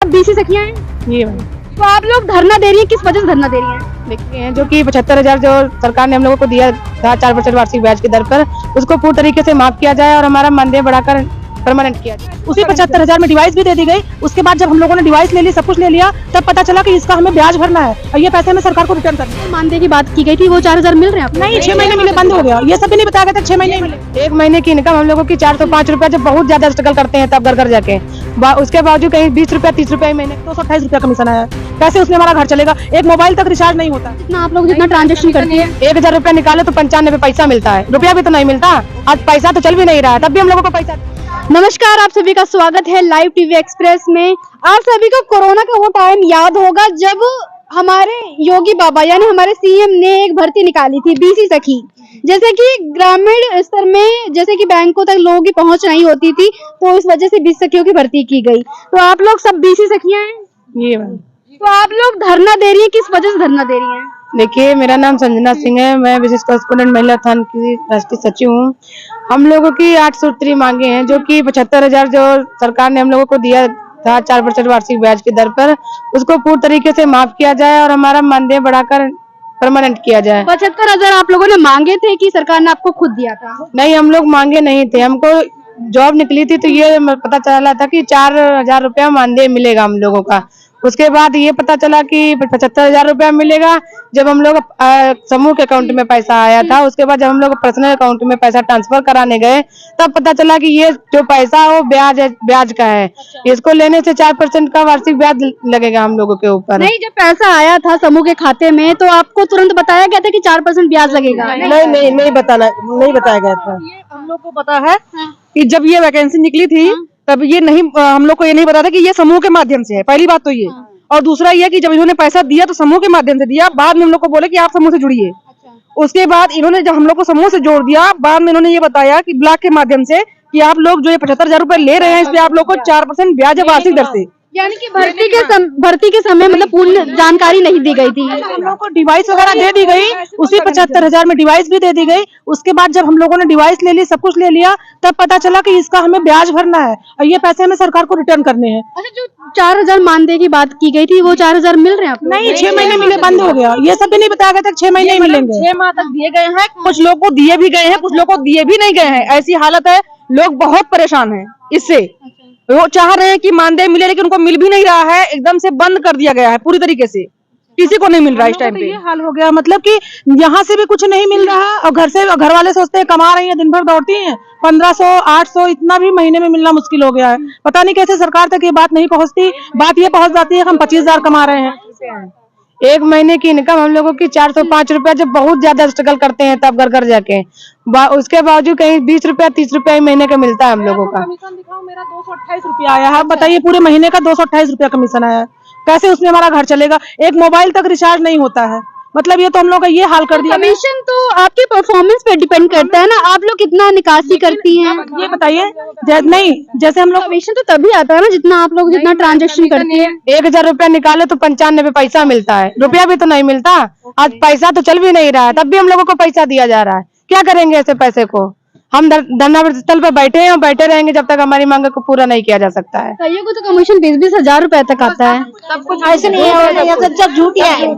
सब बीसी सखियां हैं ये तो आप लोग धरना दे रही हैं, किस वजह से धरना दे रही हैं? देखते हैं जो कि 75,000 जो सरकार ने हम लोगों को दिया था 4% वार्षिक ब्याज की दर पर, उसको पूर्ण तरीके से माफ किया जाए और हमारा मानदेय बढ़ाकर परमानेंट किया जाए। उसी 75,000 में डिवाइस भी दे दी गई। उसके बाद जब हम लोगों ने डिवाइस ले ली, सब कुछ ले लिया, तब पता चला कि इसका हमें ब्याज भरना है और ये पैसे हमें सरकार को रिटर्न करना है। मानदेय की बात की गई थी, वो 4,000 मिल रहे हैं आपको? नहीं, 6 महीने मिले, बंद हो गया। ये सब भी नहीं बताया गया था 6 महीने मिले। 1 महीने की इनकम हम लोगों की 405 रुपया, जब बहुत ज्यादा स्ट्रगल करते हैं तब घर जाके, उसके बावजूद कहीं 20 रुपया 30 रुपया महीने 228 रुपया कमीशन आया। कैसे उसमें हमारा घर चलेगा? एक मोबाइल तक रिचार्ज नहीं होता। जितना आप लोग जितना ट्रांजेक्शन करते हैं, 1,000 रुपया निकाले तो 95 पैसा मिलता है, रुपया भी तो नहीं मिलता। आज पैसा तो चल भी नहीं रहा है, तब भी हम लोगों को पैसा। नमस्कार, आप सभी का स्वागत है लाइव टीवी एक्सप्रेस में। आप सभी को कोरोना का वो टाइम याद होगा जब हमारे योगी बाबा यानी हमारे सीएम ने एक भर्ती निकाली थी, बीसी सखी। जैसे कि ग्रामीण स्तर में जैसे कि बैंकों तक लोगों की पहुंच नहीं होती थी, तो इस वजह से बीसी सखियों की भर्ती की गई। तो आप लोग सब बीसी सखियां हैं ये तो आप लोग धरना दे रही है, किस वजह से धरना दे रही हैं? देखिए, मेरा नाम संजना सिंह है, मैं विशेष कॉरेस्पोंडेंट महिला थान की राष्ट्रीय सचिव हूँ। हम लोगों की 8 सूत्री मांगे हैं, जो कि 75,000 जो सरकार ने हम लोगों को दिया था 4% वार्षिक ब्याज की दर पर, उसको पूर्ण तरीके से माफ किया जाए और हमारा मानदेय बढ़ाकर परमानेंट किया जाए। 75,000 आप लोगों ने मांगे थे कि सरकार ने आपको खुद दिया था? नहीं, हम लोग मांगे नहीं थे। हमको जॉब निकली थी तो ये पता चला था कि 4,000 रुपया मानदेय मिलेगा हम लोगों का। उसके बाद ये पता चला कि 75,000 रुपया मिलेगा जब हम लोग समूह के अकाउंट में पैसा आया था। उसके बाद जब हम लोग पर्सनल अकाउंट में पैसा ट्रांसफर कराने गए, तब पता चला कि ये जो पैसा है वो ब्याज का है। इसको लेने से 4% का वार्षिक ब्याज लगेगा हम लोगों के ऊपर। नहीं, जब पैसा आया था समूह के खाते में तो आपको तुरंत बताया गया था कि 4% ब्याज लगेगा? नहीं बताया गया था। ये हम लोग को पता है कि जब ये वैकेंसी निकली थी तब ये नहीं, हम लोग को ये नहीं पता था कि ये समूह के माध्यम से है। पहली बात तो ये, और दूसरा ये कि जब इन्होंने पैसा दिया तो समूह के माध्यम से दिया। बाद में हम लोग को बोले कि आप समूह से जुड़िए। उसके बाद इन्होंने जब हम लोग को समूह से जोड़ दिया, बाद में इन्होंने ये बताया कि ब्लॉक के माध्यम से कि आप लोग जो ये 75,000 रुपए ले रहे हैं, इस पे आप लोग को 4% ब्याज है वार्षिक दर से। यानी कि भर्ती के समय मतलब पूर्ण जानकारी नहीं दी गई थी। हम लोग को डिवाइस वगैरह दे दी गई। उसी 75,000 में डिवाइस भी दे दी गई। उसके बाद जब हम लोगों ने डिवाइस ले ली, सब कुछ ले लिया, तब पता चला कि इसका हमें ब्याज भरना है और ये पैसे हमें सरकार को रिटर्न करने हैं। अच्छा, जो 4,000 मानदेय की बात की गई थी, वो 4,000 मिल रहे हैं आपको? नहीं, 6 महीने मिले, बंद हो गया। ये सब भी नहीं बताया गया था 6 महीने मिलेंगे। 6 माह तक दिए गए हैं। कुछ लोग को दिए भी गए हैं, कुछ लोग को दिए भी नहीं गए हैं। ऐसी हालत है, लोग बहुत परेशान है इससे। वो चाह रहे हैं कि मानदेय मिले, लेकिन उनको मिल भी नहीं रहा है। एकदम से बंद कर दिया गया है पूरी तरीके से, किसी को नहीं मिल रहा है इस टाइम पे। ये हाल हो गया, मतलब कि यहाँ से भी कुछ नहीं मिल रहा है और घर वाले सोचते हैं कमा रही हैं, दिन भर दौड़ती हैं, 1500 800 इतना भी महीने में मिलना मुश्किल हो गया है। पता नहीं कैसे सरकार तक ये बात नहीं पहुँचती। बात ये पहुँच जाती है हम 25,000 कमा रहे हैं। 1 महीने की इनकम हम लोगों की 405 रुपया, जब बहुत ज्यादा स्ट्रगल करते हैं तब घर जाके, उसके बावजूद कहीं 20 रुपया 30 रुपया महीने का मिलता है हम लोगों का। कमीशन दिखाओ, मेरा 228 रुपया आया है। बताइए, पूरे महीने का 228 रुपया कमीशन आया है। कैसे उसमें हमारा घर चलेगा? एक मोबाइल तक रिचार्ज नहीं होता है। मतलब ये तो हम लोग का ये हाल कर दिया। कमीशन तो आपके परफॉर्मेंस पे डिपेंड करता है ना, आप लोग कितना निकासी करती हैं ये बताइए। नहीं, जैसे हम लोग कमीशन तो तभी आता है ना जितना आप लोग जितना ट्रांजेक्शन करती हैं। 1,000 रुपया निकाले तो 95 पैसा मिलता है, रुपया भी तो नहीं मिलता। आज पैसा तो चल भी नहीं रहा है, तब भी हम लोगों को पैसा दिया जा रहा है। क्या करेंगे ऐसे पैसे को? हम धरना स्थल पे बैठे हैं और बैठे रहेंगे जब तक हमारी मांग को पूरा नहीं किया जा सकता है। कईयों को तो कमीशन 20-20 हजार रुपए तक आता है। सब कुछ ऐसे नहीं है, सब झूठिया है,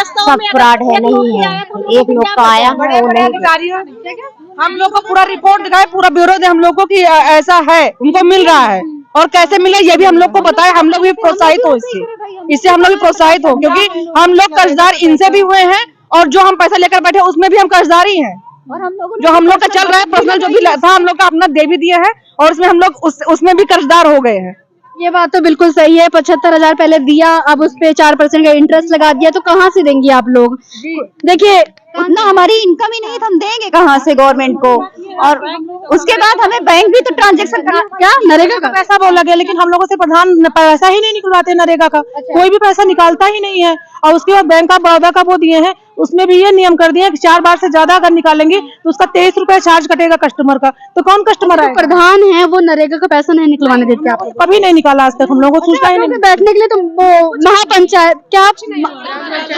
सब फ्रॉड है। नहीं है, एक लोग का आया है, वो नहीं। हम लोग को पूरा रिपोर्ट दिखाए, पूरा ब्यूरो दे हम लोग को कि ऐसा है, उनको मिल रहा है और कैसे मिले ये भी हम लोग को बताए। हम लोग भी प्रोत्साहित हो इससे हम लोग भी प्रोत्साहित हो, क्योंकि हम लोग कर्जदार इनसे भी हुए हैं और जो हम पैसा लेकर बैठे उसमें भी हम कर्जदार ही हैं। और जो हम लोग का चल रहा है पर्सनल जो भी था, हम लोग का अपना दे भी दिया है और उसमें हम लोग उसमें भी कर्जदार हो गए हैं। ये बात तो बिल्कुल सही है। 75,000 पहले दिया, अब उस पे 4% का इंटरेस्ट लगा दिया, तो कहाँ से देंगे आप लोग? देखिए, उतना हमारी इनकम ही नहीं, हम देंगे कहाँ से गवर्नमेंट को? और उसके बाद हमें बैंक भी तो ट्रांजेक्शन करना। क्या नरेगा का पैसा बोला गया, लेकिन हम लोगों से प्रधान पैसा ही नहीं निकलवाते नरेगा का। कोई भी पैसा निकालता ही नहीं है। और उसके बाद बैंक ऑफ बड़ौदा का वो दिए हैं, उसमें भी ये नियम कर दिए कि 4 बार से ज्यादा अगर निकालेंगे तो उसका 23 रुपया चार्ज कटेगा कस्टमर का। तो कौन कस्टमर है? प्रधान है वो नरेगा का पैसा नहीं निकलवाने देते। आप कभी नहीं निकाला आज तक, हम लोगों को सूचना ही नहीं। बैठने के लिए तो वो महापंचायत क्या,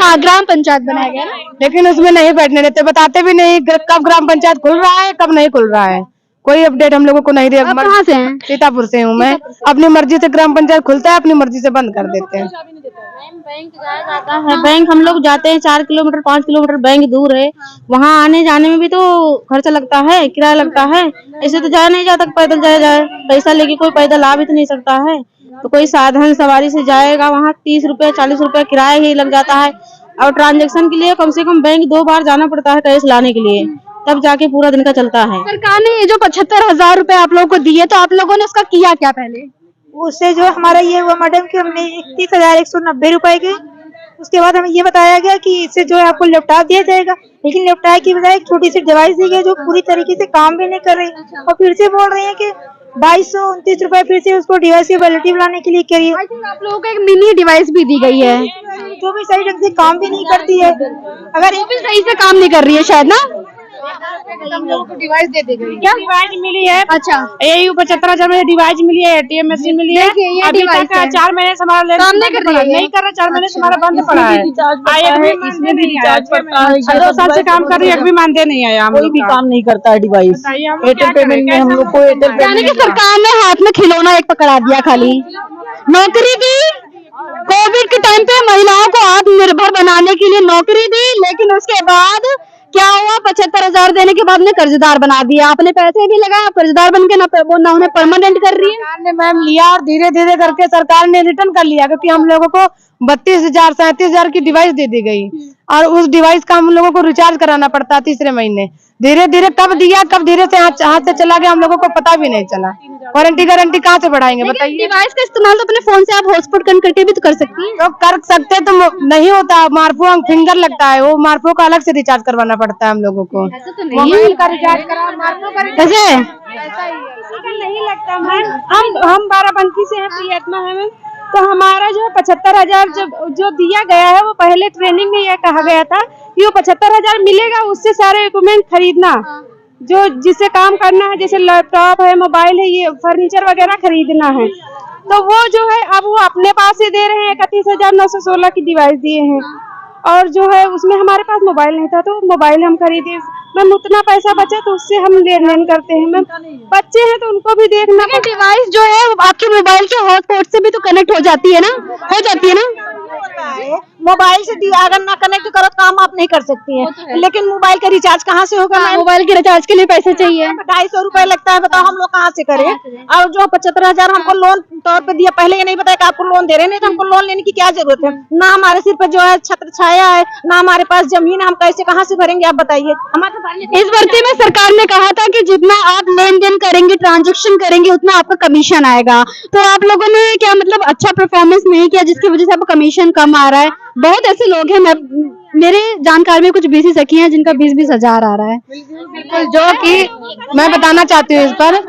हाँ, ग्राम पंचायत बनाया गया ना, लेकिन उसमें नहीं बैठने देते, बताते भी नहीं कब ग्राम पंचायत खुल रहा है कब नहीं खुल रहा है। कोई अपडेट हम लोगों को नहीं दिया। आप कहाँ से हैं? सीतापुर से हूँ मैं। अपनी मर्जी से ग्राम पंचायत खुलता है, अपनी मर्जी से बंद कर देते हैं। बैंक जाया जाता है, बैंक हम लोग जाते हैं 4 किलोमीटर 5 किलोमीटर बैंक दूर है, वहाँ आने जाने में भी तो खर्चा लगता है, किराया लगता है। ऐसे तो जाया नहीं जाता, पैदल जाया जाए, पैसा लेके कोई पैदल आ भी तो नहीं सकता है। तो कोई साधन सवारी से जाएगा वहाँ 30 रुपए 40 रुपए किराया ही लग जाता है। और ट्रांजेक्शन के लिए कम से कम बैंक 2 बार जाना पड़ता है कैश लाने के लिए, तब जाके पूरा दिन का चलता है। सरकार ने ये जो 75,000 रुपए आप लोगों को दिए, तो आप लोगों ने उसका किया क्या पहले? उससे जो हमारा ये हुआ मैडम कि हमने 31,190 रुपए के, उसके बाद हमें ये बताया गया कि इससे जो है आपको लैपटॉप दिया जाएगा, लेकिन लैपटॉप की बजाय एक छोटी सी डिवाइस दी गई जो पूरी तरीके से काम भी नहीं कर रही, और फिर से बोल रहे हैं कि 2229 रुपए फिर से उसको डिवाइस की वैलिडिटी बनाने के लिए करिए। आप लोगों को एक मिनी डिवाइस भी दी गई है, जो भी सही ढंग से काम भी नहीं करती है। अगर वो भी सही से काम नहीं कर रही है शायद ना। हम लोगों को डिवाइस दे दी गई। क्या डिवाइस मिली है? अच्छा, यही 75,000 में डिवाइस मिली है, ATM मशीन मिली है। देखिए, ये अभी डिवाइस तक है। 4 महीने से हमारा काम नहीं कर रही है, नहीं कर रहा, 4 महीने से हमारा बंद पड़ा है। इसमें भी रिचार्ज पड़ता है, 2 साल से काम कर रही है, एक भी मानदेय नहीं आया। कोई भी काम नहीं करता है डिवाइस। एयरटेल पेमेंट में हम लोग को एयरटेल यानी कि सरकार ने हाथ में खिलौना एक पकड़ा दिया खाली। नौकरी दी, कोविड के टाइम पे महिलाओं को आत्मनिर्भर बनाने के लिए नौकरी दी, लेकिन उसके बाद क्या हुआ? 75,000 देने के बाद ने कर्जदार बना दिया। आपने पैसे भी लगाए, आप कर्जदार बन के ना उन्हें परमानेंट कर रही है। सरकार ने मैम लिया और धीरे धीरे करके सरकार ने रिटर्न कर लिया, क्योंकि हम लोगों को 32,000 37,000 की डिवाइस दे दी गई, और उस डिवाइस का हम लोगों को रिचार्ज कराना पड़ता है 3रे महीने। धीरे धीरे कब दिया, कब धीरे से हाथ से चला गया, हम लोगों को पता भी नहीं चला। वारंटी गारंटी कहाँ से बढ़ाएंगे बताइए? डिवाइस का इस्तेमाल तो अपने फोन से आप हॉटस्पॉट कनेक्ट करके भी तो कर सकती हैं। तो कर सकते तो नहीं होता, मार्फो फिंगर लगता है, वो मार्फो का अलग से रिचार्ज करवाना पड़ता है हम लोगों को। ऐसा तो नहीं मोबाइल का रिचार्ज करा, मार्फो का कैसे? नहीं लगता मैम। हम बाराबंकी से हैं, प्रियतमा है मैम। तो हमारा जो 75,000 जो दिया गया है, वो पहले ट्रेनिंग में यह कहा गया था कि वो 75,000 मिलेगा, उससे सारे इक्विपमेंट खरीदना जो जिससे काम करना है, जैसे लैपटॉप है, मोबाइल है, ये फर्नीचर वगैरह खरीदना है। तो वो जो है अब वो अपने पास से दे रहे हैं। 31,916 की डिवाइस दिए हैं, और जो है उसमें हमारे पास मोबाइल नहीं था, तो मोबाइल हम खरीदे। मैम उतना पैसा बचा तो उससे हम लेन देन करते हैं। मैम बच्चे हैं तो उनको भी देखना। डिवाइस जो है वो आपके मोबाइल के हॉटस्पॉट से भी तो कनेक्ट हो जाती है ना, हो जाती है ना। मोबाइल से अगर ना कनेक्ट करो तो काम आप नहीं कर सकती है, लेकिन मोबाइल का रिचार्ज कहाँ से होगा? मोबाइल के रिचार्ज के लिए पैसे चाहिए। 250 रुपए लगता है, बताओ हम लोग कहाँ से करें? और जो 75,000 हमको लोन तौर पे दिया, पहले ये नहीं बताया कि आपको लोन दे रहे हैं, नहीं तो हमको लोन लेने की क्या जरूरत है? ना हमारे सिर पर जो है छत्र छाया है, ना हमारे पास जमीन है, हम कैसे कहाँ से भरेंगे आप बताइए? हमारे इस भर्ती में सरकार ने कहा था कि जितना आप लेन देन करेंगे, ट्रांजैक्शन करेंगे, उतना आपका कमीशन आएगा। तो आप लोगों ने क्या मतलब अच्छा परफॉर्मेंस नहीं किया, जिसकी वजह से आपको कमीशन कम आ रहा है? बहुत ऐसे लोग हैं, मेरे जानकार में कुछ BC सखी हैं जिनका 20-20 हजार आ रहा है। बिल्कुल, जो कि मैं बताना चाहती हूँ इस पर,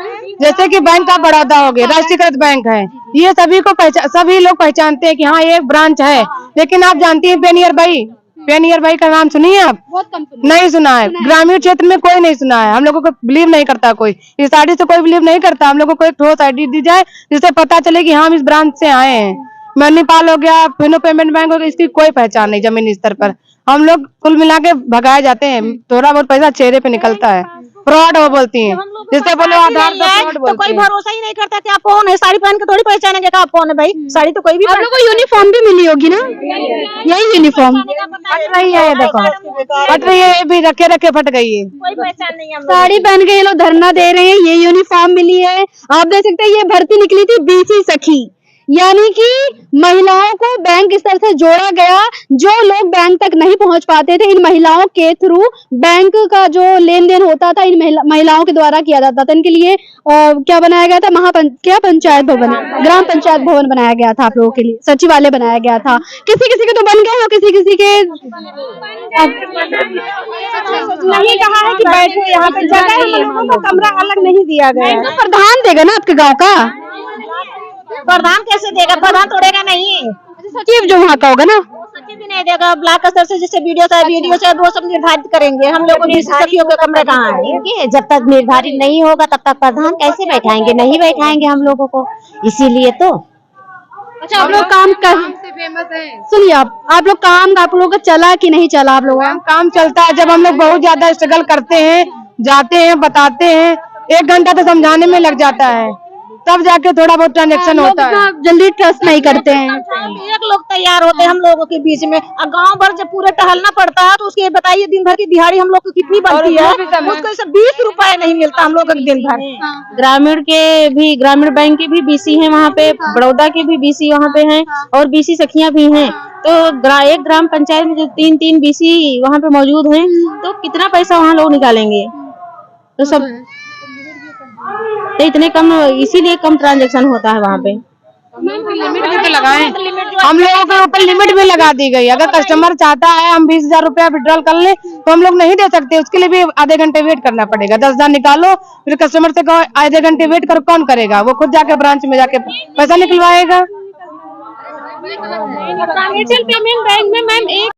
जैसे कि बैंक ऑफ बड़ौदा हो गया, राष्ट्रीयकृत बैंक है, ये सभी लोग पहचानते हैं कि हाँ ये एक ब्रांच है। लेकिन आप जानती हैं पेनियर भाई का नाम सुनिए आप? बहुत कम सुना। नहीं सुना है, ग्रामीण क्षेत्र में कोई नहीं सुना है। हम लोगों को बिलीव नहीं करता, कोई इस आईडी से कोई बिलीव नहीं करता। हम लोगों को एक ठोस आईडी दी जाए जिससे पता चले कि हम इस ब्रांच से आए हैं। मणिपाल हो गया, फिनो पेमेंट बैंक हो गया, इसकी कोई पहचान नहीं जमीनी स्तर पर। हम लोग कुल मिला के भगाए जाते हैं, थोड़ा बहुत पैसा चेहरे पे निकलता है। फ्रॉड हो बोलती हैं, जिससे बोलो आधार तो फ्रॉड तो बोलती कोई हैं। भरोसा ही नहीं करता कि आप कौन है। साड़ी पहन के थोड़ी पहचानेंगे कि आप कौन है भाई? साड़ी तो कोई भी आप लोगों को यूनिफॉर्म भी मिली होगी ना, यही यूनिफॉर्म। फट रही है, ये देखो फट रही है, ये भी रखे रखे फट गई है। कोई पहचान नहीं है। साड़ी पहन के ये लोग धरना दे रहे हैं, ये यूनिफॉर्म मिली है। आप देख सकते हैं ये भर्ती निकली थी BC सखी, यानी कि महिलाओं को बैंक स्तर से जोड़ा गया। जो लोग बैंक तक नहीं पहुंच पाते थे, इन महिलाओं के थ्रू बैंक का जो लेन देन होता था इन महिलाओं के द्वारा किया जाता था। इनके लिए क्या बनाया गया था? पंचायत भवन, ग्राम पंचायत भवन बनाया गया था आप लोगों के लिए, सचिवालय बनाया गया था। किसी किसी के तो बन गए हैं, किसी के नहीं कहा है कि बैठो यहाँ पे, जगह हम लोगों को कमरा अलग नहीं दिया गया। तो प्रधान देगा ना आपके गाँव का? प्रधान कैसे देगा? प्रधान तोड़ेगा नहीं, सचिव जो वहाँ का होगा ना, सचिव भी नहीं देगा। ब्लॉक स्तर से जैसे वीडियो से वो सब निर्धारित करेंगे। हम लोग सखियों के कमरे कहाँ है? जब तक निर्धारित नहीं होगा तब तक प्रधान कैसे बैठाएंगे? नहीं बैठाएंगे हम लोगों को, इसीलिए तो। अच्छा, आप लोग काम कर सुनिए, आप लोग काम आप लोगों का चला कि नहीं चला? आप लोगों का काम चलता है जब हम लोग बहुत ज्यादा स्ट्रगल करते हैं, जाते हैं, बताते हैं, 1 घंटा तो समझाने में लग जाता है, तब जाके थोड़ा बहुत ट्रांजेक्शन होता है। जल्दी ट्रस्ट नहीं करते हैं। एक लोग तैयार होते हैं हम लोगों के बीच में, और गांव भर जब पूरे टहलना पड़ता है तो उसके बताइए दिन भर की दिहाड़ी हम लोग को कितनी बनती है, उसको सिर्फ 20 रुपए नहीं मिलता हम लोग को दिन भर। ग्रामीण बैंक के भी बीसी हैं वहाँ पे, बड़ौदा के भी बीसी वहाँ पे हैं, और बीसी सखियां भी हैं। तो एक ग्राम पंचायत में जो 3-3 बीसी वहाँ पे मौजूद हैं, तो कितना पैसा वहाँ लोग निकालेंगे? तो सब तो इतने कम, इसीलिए कम ट्रांजैक्शन होता है वहाँ पे। लिमिट भी तो लगाएं, हम लोगों के ऊपर लिमिट भी लगा दी गई। अगर कस्टमर चाहता है हम 20,000 रुपया विड्रॉल कर लें तो हम लोग नहीं दे सकते, उसके लिए भी आधे घंटे वेट करना पड़ेगा। 10,000 निकालो, फिर कस्टमर से कहो आधे घंटे वेट करो, कौन करेगा? वो खुद जाके ब्रांच में जाके पैसा निकलवाएगा। फाइनेंशियल पेमेंट बैंक में मैम एक